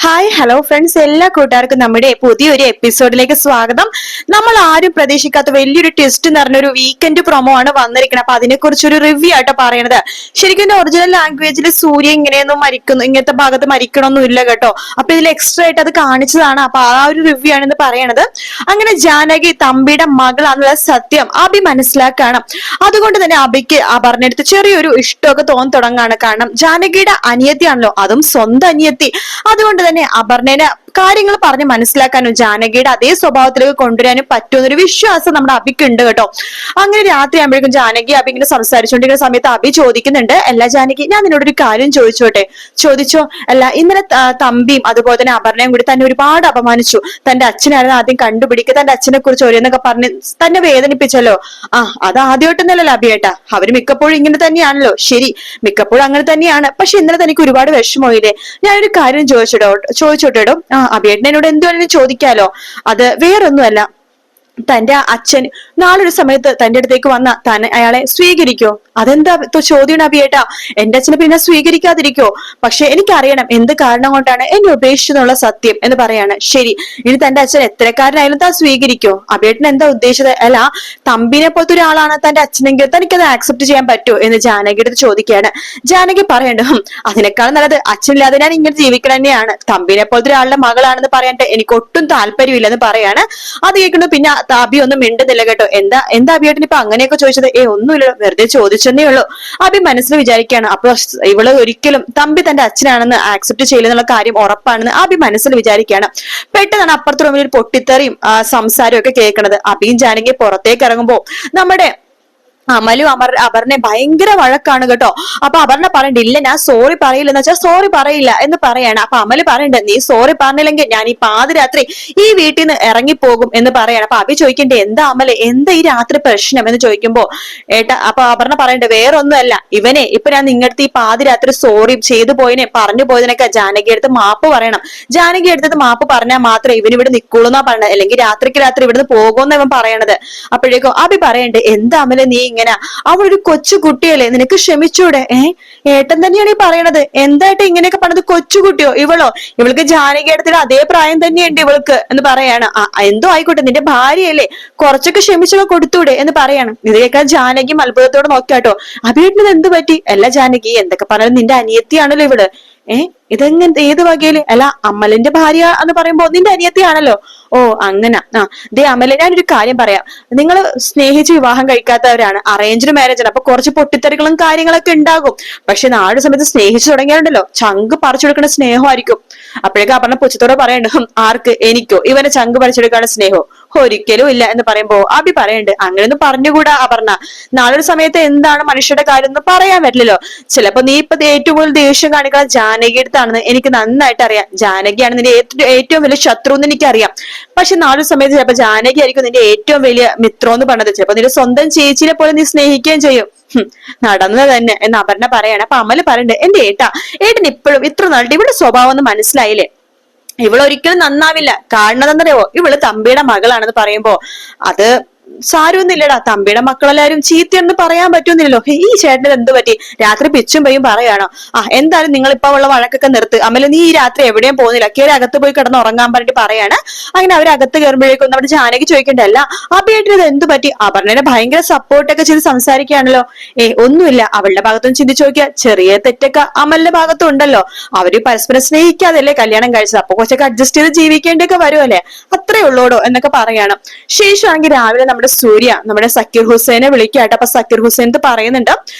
Hi hello friends, എല്ലാ കൂട്ടുകാർക്കും നമ്മുടെ പുതിയൊരു എപ്പിസോഡിലേക്ക് സ്വാഗതം. നമ്മൾ ആരും പ്രതീക്ഷിക്കാത്ത വലിയൊരു ട്വിസ്റ്റ് നിറഞ്ഞൊരു വീക്കെൻഡ് പ്രൊമോ ആണ് വന്നിരിക്കുന്നത്. അപ്പൊ അതിനെ കുറിച്ചൊരു റിവ്യൂ ആയിട്ട് പറയണത്. ശരിക്കും ഒറിജിനൽ ലാംഗ്വേജിൽ സൂര്യ ഇങ്ങനെയൊന്നും മരിക്കുന്നു, ഇങ്ങനത്തെ ഭാഗത്ത് മരിക്കണമൊന്നും ഇല്ല കേട്ടോ. അപ്പൊ ഇതിൽ എക്സ്ട്രാ ആയിട്ട് അത് കാണിച്ചതാണ്. അപ്പൊ ആ ഒരു റിവ്യൂ ആണ് ഇന്ന് പറയണത്. അങ്ങനെ ജാനകി തമ്പിയുടെ മകളാണെന്നുള്ള സത്യം അബി മനസ്സിലാക്കാണ്. അതുകൊണ്ട് തന്നെ അബിക്ക് അപർണയെടുത്ത് ചെറിയൊരു ഇഷ്ടമൊക്കെ തോന്നി തുടങ്ങാണ്. കാരണം ജാനകിയുടെ അനിയത്തിയാണല്ലോ, അതും സ്വന്തം അനിയത്തി. അതുകൊണ്ട് തന്നെ അപർണേനെ കാര്യങ്ങൾ പറഞ്ഞ് മനസ്സിലാക്കാനും ജാനകിയുടെ അതേ സ്വഭാവത്തിലേക്ക് കൊണ്ടുവരാനും പറ്റുമെന്നൊരു വിശ്വാസം നമ്മുടെ അബിക്ക് ഉണ്ട് കേട്ടോ. അങ്ങനെ രാത്രി ആകുമ്പോഴേക്കും ജാനകി അബി ഇങ്ങനെ സംസാരിച്ചുകൊണ്ടിരിക്കുന്ന സമയത്ത് അബി ചോദിക്കുന്നുണ്ട്, അല്ല ജാനകി, ഞാൻ നിന്നോടൊരു കാര്യം ചോദിച്ചോട്ടെ? ചോദിച്ചോ. അല്ല, ഇന്നലെ തമ്പിയും അതുപോലെ തന്നെ അപർണയും കൂടി തന്നെ ഒരുപാട് അപമാനിച്ചു. തന്റെ അച്ഛനായിരുന്നു ആദ്യം കണ്ടുപിടിക്കുക, തന്റെ അച്ഛനെ കുറിച്ച് ഓരോന്നൊക്കെ പറഞ്ഞ് തന്നെ വേദനിപ്പിച്ചല്ലോ. അത് ആദ്യമായിട്ടൊന്നല്ലല്ലോ അബിയേട്ടാ, അവര് മിക്കപ്പോഴും ഇങ്ങനെ തന്നെയാണല്ലോ. ശരി, മിക്കപ്പോഴും അങ്ങനെ തന്നെയാണ്. പക്ഷെ ഇന്നലെ തനിക്ക് ഒരുപാട് വിഷമമില്ലേ? ഞാനൊരു കാര്യം ചോദിച്ചോട്ടോ. അബിയേട്ടൻ എന്നോട് എന്തുവേണമെങ്കിലും ചോദിക്കാലോ. അത് വേറൊന്നുമല്ല, തന്റെ അച്ഛൻ നാളൊരു സമയത്ത് തന്റെ അടുത്തേക്ക് വന്ന താൻ അയാളെ സ്വീകരിക്കോ? അതെന്താ ചോദ്യം അബിയേട്ടാ? എന്റെ അച്ഛനെ പിന്നെ സ്വീകരിക്കാതിരിക്കോ? പക്ഷെ എനിക്കറിയണം എന്ത് കാരണം കൊണ്ടാണ് എന്നെ ഉപേക്ഷിച്ചെന്നുള്ള സത്യം എന്ന് പറയാണ്. ശരി, ഇനി തന്റെ അച്ഛൻ എത്രക്കാരനായാലും താൻ സ്വീകരിക്കോ? അബിയേട്ടൻ എന്താ ഉദ്ദേശിച്ചത്? അല്ല, തമ്പിനെ പോലത്തെ ഒരാളാണ് തന്റെ അച്ഛനെങ്കിൽ തനിക്കത് ആക്സെപ്റ്റ് ചെയ്യാൻ പറ്റുമോ എന്ന് ജാനകി അടുത്ത് ചോദിക്കുകയാണ്. ജാനകി പറയണ്ട, അതിനേക്കാൾ നല്ലത് അച്ഛനില്ലാതെ ഞാൻ ഇങ്ങനെ ജീവിക്കണം തന്നെയാണ്. തമ്പിനെ പോലത്തെ ഒരാളുടെ മകളാണെന്ന് പറയാനായിട്ട് എനിക്ക് ഒട്ടും താല്പര്യമില്ലെന്ന് പറയാണ്. അത് കേൾക്കുന്നു. പിന്നെ അബി ഒന്നും മിണ്ടുന്നില്ല കേട്ടോ. എന്താ അബിയേട്ടൻ ഇപ്പൊ അങ്ങനെയൊക്കെ ചോദിച്ചത്? ഒന്നുമില്ല, വെറുതെ ചോദിച്ചെന്നേ ഉള്ളൂ. അബി മനസ്സിൽ വിചാരിക്കുകയാണ്. അപ്പൊ ഇവള് ഒരിക്കലും തമ്പി തന്റെ അച്ഛനാണെന്ന് ആക്സെപ്റ്റ് ചെയ്യില്ലെന്നുള്ള കാര്യം ഉറപ്പാണെന്ന് അബി മനസ്സിൽ വിചാരിക്കുകയാണ്. പെട്ടെന്നാണ് അപ്പുറത്ത് റൂമിൽ ഒരു പൊട്ടിത്തെറിയും സംസാരവും ഒക്കെ കേൾക്കണത്. അബിയും ജാനകി പുറത്തേക്ക് ഇറങ്ങുമ്പോ നമ്മുടെ അമലു അപർണെ ഭയങ്കര വഴക്കാണ് കേട്ടോ. അപ്പൊ അപർണ പറയണ്ട, ഇല്ല ഞാൻ സോറി പറയില്ലെന്ന് വെച്ചാൽ സോറി പറയില്ല എന്ന് പറയാണ്. അപ്പൊ അമല് പറയണ്ട, നീ സോറി പറഞ്ഞില്ലെങ്കിൽ ഞാൻ ഈ പാതിരാത്രി ഈ വീട്ടിൽ നിന്ന് ഇറങ്ങിപ്പോകും എന്ന് പറയാണ്. അപ്പൊ അബി ചോദിക്കണ്ടേ, എന്താ അമല്, എന്താ ഈ രാത്രി പ്രശ്നം എന്ന് ചോദിക്കുമ്പോ അപ്പൊ അപർണ പറയണ്ട, വേറൊന്നുമല്ല, ഇവനെ ഇപ്പൊ ഞാൻ നിങ്ങളുടെ ഈ പാതിരാത്രി സോറി ചെയ്തു പോയതിനെ പറഞ്ഞു പോയതിനൊക്കെ ജാനകി എടുത്ത് മാപ്പ് പറയണം. ജാനകി എടുത്തത് മാപ്പ് പറഞ്ഞാൽ മാത്രമേ ഇവൻ ഇവിടെ നിൽക്കുള്ളൂ എന്നാ പറയണത്, അല്ലെങ്കിൽ രാത്രിക്ക് രാത്രി ഇവിടുന്ന് പോകുമെന്ന് ഇവൻ പറയണത്. അപ്പോഴേക്കും അബി പറയണ്ടേ, എന്താ അമല് നീ ഇങ്ങനെ, അവളൊരു കൊച്ചു കുട്ടിയല്ലേ, നിനക്ക് ക്ഷമിച്ചൂടെ? ഏട്ടൻ തന്നെയാണ് ഈ പറയണത്. എന്തായിട്ട് ഇങ്ങനെയൊക്കെ പറഞ്ഞത്? കൊച്ചുകുട്ടിയോ ഇവളോ? ഇവൾക്ക് ജാനകി എടുത്തിട്ട് അതേ പ്രായം തന്നെയുണ്ട് ഇവൾക്ക് എന്ന് പറയാണ്. എന്തോ ആയിക്കോട്ടെ, നിന്റെ ഭാര്യയല്ലേ, കുറച്ചൊക്കെ ക്ഷമിച്ചൊക്കെ കൊടുത്തൂടെ എന്ന് പറയാണ്. ഇതിനേക്കാൾ ജാനകിയും അത്ഭുതത്തോടെ നോക്കിയാട്ടോ. അഭിയേട്ടനത് എന്ത് പറ്റി? അല്ല ജാനകി, എന്തൊക്കെ പറഞ്ഞാലും നിന്റെ അനിയത്തിയാണല്ലോ ഇവള്. ഇതെങ്ങനെ, ഏത് വകയില്? അല്ല, അമലിന്റെ ഭാര്യ എന്ന് പറയുമ്പോ നിന്റെ അനിയത്തിയാണല്ലോ. ഓ അങ്ങനെ. ദേ അമല, ഞാനൊരു കാര്യം പറയാം. നിങ്ങൾ സ്നേഹിച്ച് വിവാഹം കഴിക്കാത്തവരാണ്, അറേഞ്ച്ഡ് മാരേജ് ആണ്. അപ്പൊ കുറച്ച് പൊട്ടിത്തെറികളും കാര്യങ്ങളൊക്കെ ഉണ്ടാകും. പക്ഷെ നാട് സമയത്ത് സ്നേഹിച്ചു തുടങ്ങിയാലുണ്ടല്ലോ, ചങ്ക് പറിച്ചു കൊടുക്കുന്ന സ്നേഹമായിരിക്കും. അപ്പോഴേക്കും അപർണ പുച്ഛത്തോടെ പറയണ്ട, ആർക്ക്? എനിക്കോ? ഇവനെ ചങ്ക് പറിച്ചെടുക്കാനുള്ള സ്നേഹോ? ഒരിക്കലും ഇല്ല എന്ന് പറയുമ്പോ അബി പറയണ്ട്, അങ്ങനെയൊന്നും പറഞ്ഞുകൂടാ അപർണ. നാളൊരു സമയത്ത് എന്താണ് മനുഷ്യരുടെ കാര്യം എന്ന് പറയാൻ പറ്റില്ലല്ലോ. ചിലപ്പോ നീ ഇപ്പൊ ഏറ്റവും കൂടുതൽ ദേഷ്യം കാണിക്കുന്ന ജാനകി അടുത്താണെന്ന് എനിക്ക് നന്നായിട്ട് അറിയാം. ജാനകിയാണ് നിന്റെ ഏറ്റവും വലിയ ശത്രു എന്ന് എനിക്കറിയാം. പക്ഷെ നാളൊരു സമയത്ത് ചിലപ്പോ ജാനകി ആയിരിക്കും നിന്റെ ഏറ്റവും വലിയ മിത്രം എന്ന് പറഞ്ഞത്. ചിലപ്പോ നിന്റെ സ്വന്തം ചേച്ചിനെ പോലെ നീ സ്നേഹിക്കുകയും ചെയ്യും. നടന്നത് തന്നെ എന്ന് അപർണ പറയാണ്. അപ്പൊ അമല് പറയണ്ടേ, എന്റെ ഏട്ടൻ ഇപ്പോഴും ഇത്ര നാളുടെ ഇവിടെ സ്വഭാവം ഒന്ന് മനസ്സിലായില്ലേ? ഇവളൊരിക്കലും നന്നാവില്ല. കാരണം എന്താണെന്നറിയോ? ഇവള് തമ്പിയുടെ മകളാണെന്ന് പറയുമ്പോ അത് സാരമൊന്നുമില്ലടാ, തമ്പിയുടെ മക്കളെല്ലാരും ചീത്തയെന്ന് പറയാൻ പറ്റുന്നില്ലല്ലോ. ഈ ചേട്ടന് എന്ത് പറ്റി? രാത്രി പിച്ചും പയ്യും പറയാണോ? എന്തായാലും നിങ്ങൾ ഇപ്പൊ ഉള്ള വഴക്കൊക്കെ നിർത്ത്. അമല, നീ ഈ രാത്രി എവിടെയും പോകുന്നില്ല, കേറി അകത്ത് പോയി കിടന്ന് ഉറങ്ങാൻ പറഞ്ഞിട്ട് പറയാണ്. അങ്ങനെ അവരകത്ത് കയറുമ്പോഴേക്കും നമ്മുടെ ജാനകി ചോദിക്കണ്ടല്ല, അബിയേട്ടന് ഇത് എന്ത് പറ്റി? അപർണനെ ഭയങ്കര സപ്പോർട്ടൊക്കെ ചെയ്ത് സംസാരിക്കുകയാണല്ലോ. ഒന്നുമില്ല, അവളുടെ ഭാഗത്തൊന്നും ചിന്തിച്ചു നോക്കിയാൽ ചെറിയ തെറ്റൊക്കെ അമലിന്റെ ഭാഗത്തും ഉണ്ടല്ലോ. അവര് പരസ്പരം സ്നേഹിക്കാതല്ലേ കല്യാണം കഴിച്ചത്, അപ്പൊ കുറച്ചൊക്കെ അഡ്ജസ്റ്റ് ചെയ്ത് ജീവിക്കേണ്ടിയൊക്കെ വരുമല്ലേ, അത്രേ ഉള്ളൂടോ എന്നൊക്കെ പറയണം. ശേഷമാണെങ്കിൽ രാവിലെ നമ്മുടെ നമ്മുടെ സക്കീർ ഹുസൈനെ വിളിക്കാട്ടെ. അപ്പൊ സക്കീർ ഹുസൈൻ പറയുന്നുണ്ട്,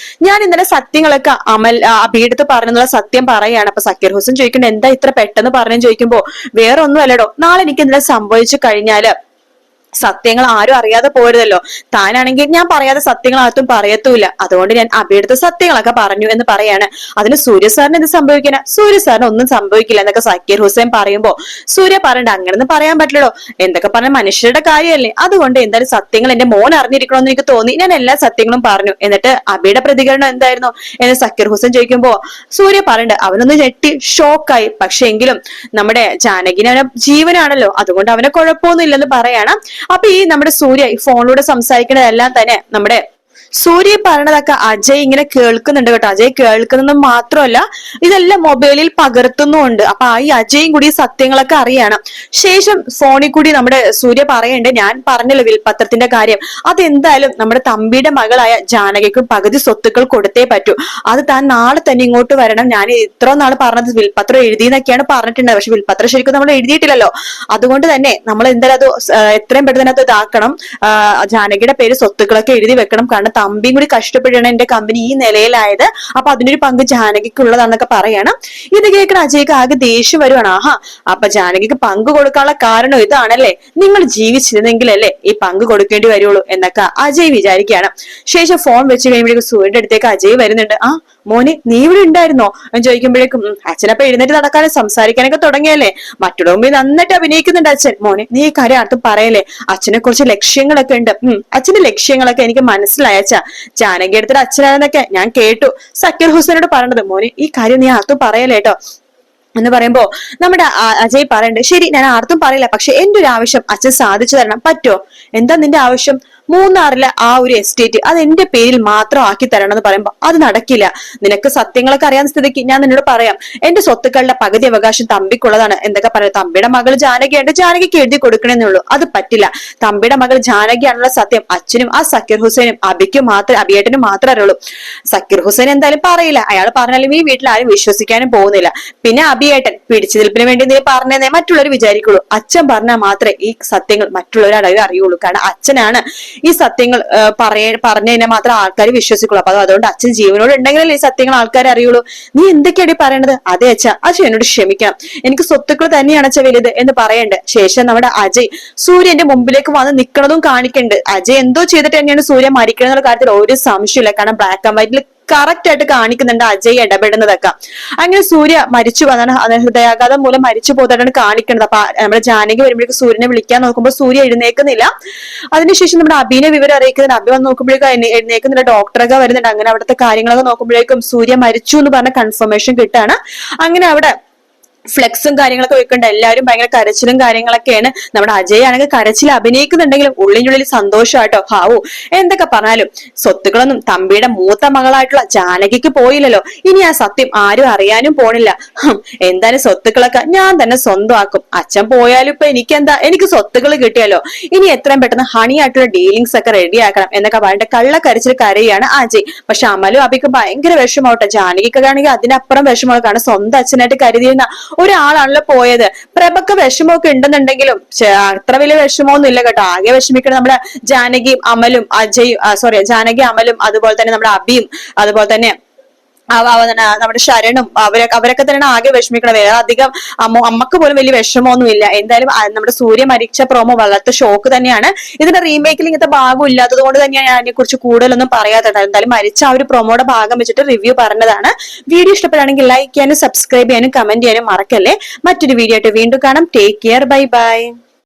ഞാൻ ഇന്നലെ സത്യങ്ങളൊക്കെ അബിയെടുത്ത് പറഞ്ഞെന്നുള്ള സത്യം പറയാണ്. അപ്പൊ സക്കീർ ഹുസൈൻ ചോദിക്കണ്ട, എന്താ ഇത്ര പെട്ടെന്ന് പറഞ്ഞു ചോദിക്കുമ്പോ, വേറെ ഒന്നും അല്ലടോ, നാളെ എനിക്ക് ഇന്നലെ സംഭവിച്ചു കഴിഞ്ഞാല് സത്യങ്ങൾ ആരും അറിയാതെ പോരുതല്ലോ. താനാണെങ്കിൽ ഞാൻ പറയാതെ സത്യങ്ങൾ ആർക്കും പറയത്തൂല്ല. അതുകൊണ്ട് ഞാൻ അബിയെടുത്ത് സത്യങ്ങളൊക്കെ പറഞ്ഞു എന്ന് പറയാണ്. അതിന് സൂര്യ സാറിന് എന്ത് സംഭവിക്കാനാ? സൂര്യ സാറിന് ഒന്നും സംഭവിക്കില്ല എന്നൊക്കെ സക്കീർ ഹുസൈൻ പറയുമ്പോ സൂര്യ പറയണ്ട, അങ്ങനെയൊന്നും പറയാൻ പറ്റില്ലടോ, എന്തൊക്കെ പറഞ്ഞ മനുഷ്യരുടെ കാര്യമല്ലേ. അതുകൊണ്ട് എന്തായാലും സത്യങ്ങൾ എന്റെ മോൻ അറിഞ്ഞിരിക്കണമെന്ന് എനിക്ക് തോന്നി, ഞാൻ എല്ലാ സത്യങ്ങളും പറഞ്ഞു. എന്നിട്ട് അബിയുടെ പ്രതികരണം എന്തായിരുന്നു എന്ന് സക്കീർ ഹുസൈൻ ചോദിക്കുമ്പോ സൂര്യ പറയണ്ട, അവനൊന്ന് ഞെട്ടി ഷോക്കായി. പക്ഷെ എങ്കിലും നമ്മുടെ ജാനകിന് അവനെ ജീവനാണല്ലോ, അതുകൊണ്ട് അവനെ കുഴപ്പമൊന്നും ഇല്ലെന്ന് പറയാണ്. അപ്പൊ ഈ നമ്മുടെ സൂര്യ ഈ ഫോണിലൂടെ സംസാരിക്കുന്നതെല്ലാം തന്നെ നമ്മുടെ സൂര്യ പറയണതൊക്കെ അജയ് ഇങ്ങനെ കേൾക്കുന്നുണ്ട് കേട്ടോ. അജയ് കേൾക്കുന്നത് മാത്രമല്ല ഇതെല്ലാം മൊബൈലിൽ പകർത്തുന്നുമുണ്ട്. അപ്പൊ ഈ അജയും കൂടി സത്യങ്ങളൊക്കെ അറിയണം. ശേഷം ഫോണിൽ കൂടി നമ്മുടെ സൂര്യ പറയണ്ട്, ഞാൻ പറഞ്ഞല്ലോ വിൽപത്രത്തിന്റെ കാര്യം, അതെന്തായാലും നമ്മുടെ തമ്പിയുടെ മകളായ ജാനകിക്കും പകുതി സ്വത്തുക്കൾ കൊടുത്തേ പറ്റൂ. അത് താൻ നാളെ തന്നെ ഇങ്ങോട്ട് വരണം. ഞാൻ ഇത്ര നാൾ പറഞ്ഞത് വിൽപത്രം എഴുതിയെന്നൊക്കെയാണ് പറഞ്ഞിട്ടുണ്ട്. പക്ഷെ വിൽപത്രം ശരിക്കും നമ്മൾ എഴുതിയിട്ടില്ലല്ലോ. അതുകൊണ്ട് തന്നെ നമ്മൾ എന്തായാലും അത് എത്രയും പെട്ടെന്ന് അത് ഇതാക്കണം. ജാനകിയുടെ പേര് സ്വത്തുക്കളൊക്കെ എഴുതി വെക്കണം. കാരണം തമ്പിയും കൂടി കഷ്ടപ്പെട്ടാണ് എന്റെ കമ്പനി ഈ നിലയിലായത്. അപ്പൊ അതിനൊരു പങ്ക് ജാനകിക്കുള്ളതാണെന്നൊക്കെ പറയണം. ഇത് കേൾക്കുന്ന അജയ്ക്ക് ആകെ ദേഷ്യം വരുവാണ്. ആഹാ, അപ്പൊ ജാനകിക്ക് പങ്ക് കൊടുക്കാനുള്ള കാരണം ഇതാണല്ലേ? നിങ്ങൾ ജീവിച്ചിരുന്നെങ്കിലല്ലേ ഈ പങ്ക് കൊടുക്കേണ്ടി വരുള്ളൂ എന്നൊക്കെ അജയ് വിചാരിക്കുകയാണ്. ശേഷം ഫോൺ വെച്ച് കഴിയുമ്പോഴേക്കും സൂര്യന്റെ അടുത്തേക്ക് അജയ് വരുന്നുണ്ട്. ആ മോനെ, നീ ഇവിടെ ഉണ്ടായിരുന്നോ എന്ന് ചോദിക്കുമ്പോഴേക്കും അച്ഛനപ്പൊ എഴുന്നേറ്റ് നടക്കാനും സംസാരിക്കാനൊക്കെ തുടങ്ങിയല്ലേ? മറ്റുള്ള മുമ്പിൽ നന്നായിട്ട് അഭിനയിക്കുന്നുണ്ട് അച്ഛൻ. മോനെ, നീ ഈ കാര്യം ആർത്തും പറയല്ലേ? അച്ഛനെ കുറിച്ച് ലക്ഷ്യങ്ങളൊക്കെ ഉണ്ട്. അച്ഛന്റെ ലക്ഷ്യങ്ങളൊക്കെ എനിക്ക് മനസ്സിലായ അച്ഛാ. ജാനകി എടുത്തിട്ട് അച്ഛനാണെന്നൊക്കെ ഞാൻ കേട്ടു സക്കീർ ഹുസൈനോട് പറഞ്ഞത്. മോനെ, ഈ കാര്യം നീ ആർത്തും പറയല്ലേ കേട്ടോ എന്ന് പറയുമ്പോ നമ്മുടെ അജയ് പറയണ്ട്, ശരി ഞാൻ ആർത്തും പറയില്ല, പക്ഷെ എന്റെ ഒരു ആവശ്യം അച്ഛൻ സാധിച്ചു തരണം. പറ്റോ? എന്താ നിന്റെ ആവശ്യം? മൂന്നാറിലെ ആ ഒരു എസ്റ്റേറ്റ് അത് എന്റെ പേരിൽ മാത്രം ആക്കി തരണം എന്ന് പറയുമ്പോ അത് നടക്കില്ല. നിനക്ക് സത്യങ്ങളൊക്കെ അറിയാൻ സ്ഥിതിക്ക് ഞാൻ നിന്നോട് പറയാം. എന്റെ സ്വത്തുക്കളുടെ പകുതി അവകാശം തമ്പിക്കുള്ളതാണ്. എന്തൊക്കെ പറയാം, തമ്പിയുടെ മകൾ ജാനകിയുണ്ട്, ജാനകിക്ക് എഴുതി കൊടുക്കണമെന്നുള്ളൂ. അത് പറ്റില്ല. തമ്പിയുടെ മകൾ ജാനകിയാണുള്ള സത്യം അച്ഛനും ആ സക്കീർ ഹുസൈനും അബിയേട്ടനും മാത്രമേ അറിയുള്ളൂ. സക്കീർ ഹുസൈൻ എന്തായാലും പറയില്ല. അയാൾ പറഞ്ഞാലും ഈ വീട്ടിൽ ആരും വിശ്വസിക്കാനും പോകുന്നില്ല. പിന്നെ അബിയേട്ടൻ പിടിച്ചുനിൽപ്പിന് വേണ്ടി നീ പറഞ്ഞതേ മറ്റുള്ളവർ വിചാരിക്കുള്ളൂ. അച്ഛൻ പറഞ്ഞാൽ മാത്രമേ ഈ സത്യങ്ങൾ മറ്റുള്ളവരുടെ അറിയുള്ളൂ. കാരണം അച്ഛനാണ് ഈ സത്യങ്ങൾ പറഞ്ഞതിനെ മാത്രം ആൾക്കാർ വിശ്വസിക്കുള്ളൂ. അപ്പൊ അതുകൊണ്ട് അച്ഛൻ ജീവനോട് ഉണ്ടെങ്കിലല്ലേ ഈ സത്യങ്ങൾ ആൾക്കാർ അറിയുള്ളൂ. നീ എന്തൊക്കെയാണ് പറയണത്? അതെ അച്ഛ, അച്ഛൻ എന്നോട് ക്ഷമിക്കണം. എനിക്ക് സ്വത്തുക്കൾ തന്നെയാണ് അച്ഛ വലുത് എന്ന് പറയണ്ട്. ശേഷം നമ്മുടെ അജയ് സൂര്യന്റെ മുമ്പിലേക്ക് വന്ന് നിൽക്കണതും കാണിക്കുന്നുണ്ട്. അജയ് എന്തോ ചെയ്തിട്ട് തന്നെയാണ് സൂര്യ മരിക്കണം എന്നുള്ള കാര്യത്തിൽ ഒരു സംശയമില്ല. കാരണം ബ്ലാക്ക് ആൻഡ് വൈറ്റിൽ കറക്റ്റ് ആയിട്ട് കാണിക്കുന്നുണ്ട് അജയ് ഇടപെടുന്നതൊക്കെ. അങ്ങനെ സൂര്യ മരിച്ചു വന്നാണ്, ഹൃദയാഘാതം മൂലം മരിച്ചു പോയതാണ് കാണിക്കുന്നത്. അപ്പൊ നമ്മുടെ ജാനകി വരുമ്പോഴേക്കും സൂര്യനെ വിളിക്കാൻ നോക്കുമ്പോൾ സൂര്യ എഴുന്നേക്കുന്നില്ല. അതിനുശേഷം നമ്മുടെ അബിനെ വിവരം അറിയിക്കുന്നുണ്ട്. അബി വന്ന് നോക്കുമ്പോഴേക്കും എഴുന്നേക്കുന്നില്ല. ഡോക്ടറൊക്കെ വരുന്നുണ്ട്. അങ്ങനെ അവിടുത്തെ കാര്യങ്ങളൊക്കെ നോക്കുമ്പോഴേക്കും സൂര്യ മരിച്ചു എന്ന് പറഞ്ഞ കൺഫർമേഷൻ കിട്ടാണ്. അങ്ങനെ അവിടെ ഫ്ലെക്സും കാര്യങ്ങളൊക്കെ വെക്കണ്ട. എല്ലാവരും ഭയങ്കര കരച്ചിലും കാര്യങ്ങളൊക്കെയാണ്. നമ്മുടെ അജയ് ആണെങ്കിൽ കരച്ചിൽ അഭിനയിക്കുന്നുണ്ടെങ്കിലും ഉള്ളിനുള്ളിൽ സന്തോഷമായിട്ടോ. ഹാവൂ, എന്തൊക്കെ പറഞ്ഞാലും സ്വത്തുക്കളൊന്നും തമ്പിയുടെ മൂത്ത മകളായിട്ടുള്ള ജാനകിക്ക് പോയില്ലല്ലോ. ഇനി ആ സത്യം ആരും അറിയാനും പോണില്ല. എന്തായാലും സ്വത്തുക്കളൊക്കെ ഞാൻ തന്നെ സ്വന്തമാക്കും. അച്ഛൻ പോയാലും ഇപ്പൊ എനിക്ക് സ്വത്തുക്കൾ കിട്ടിയല്ലോ. ഇനി എത്രയും പെട്ടെന്ന് ഹണി ആയിട്ടുള്ള ഡീലിങ്സ് ഒക്കെ റെഡിയാക്കണം എന്നൊക്കെ പറഞ്ഞിട്ട് കള്ളക്കരച്ചിൽ കരയാണ് അജയ്. പക്ഷെ അമലും അബിക്കും ഭയങ്കര വിഷമമാവട്ടെ. ജാനകിക്കൊക്കെ ആണെങ്കിൽ അതിനപ്പുറം വിഷമമാണ്. കാരണം സ്വന്തം അച്ഛനായിട്ട് കരുതിയിരുന്ന ഒരാളാണല്ലോ പോയത്. പ്രഭക്ക് വിഷമമൊക്കെ ഉണ്ടെന്നുണ്ടെങ്കിലും അത്ര വലിയ വിഷമമൊന്നും ഇല്ല കേട്ടോ. ആകെ വിഷമിക്കണം നമ്മുടെ ജാനകിയും അമലും ജാനകി അമലും അതുപോലെ തന്നെ നമ്മുടെ അബിയും അതുപോലെ തന്നെ നമ്മുടെ ശരണും അവരൊക്കെ തന്നെ ആകെ വിഷമിക്കണം. വേറെ അധികം അമ്മക്ക് പോലും വലിയ വിഷമമൊന്നും ഇല്ല. എന്തായാലും നമ്മുടെ സൂര്യ മരിച്ച പ്രോമോ വളർത്ത ഷോക്ക് തന്നെയാണ്. ഇതിന്റെ റീമേക്കിൽ ഇങ്ങനത്തെ ഭാഗം ഇല്ലാത്തത് കൊണ്ട് തന്നെയാണ് ഞാൻ അതിനെ കുറിച്ച് കൂടുതലൊന്നും പറയാത്തത്. എന്തായാലും മരിച്ച ആ ഒരു പ്രൊമോയുടെ ഭാഗം വെച്ചിട്ട് റിവ്യൂ പറഞ്ഞതാണ്. വീഡിയോ ഇഷ്ടപ്പെടുകയാണെങ്കിൽ ലൈക്ക് ചെയ്യാനും സബ്സ്ക്രൈബ് ചെയ്യാനും കമന്റ് ചെയ്യാനും മറക്കല്ലേ. മറ്റൊരു വീഡിയോ ആയിട്ട് വീണ്ടും കാണാം. Take care, bye bye.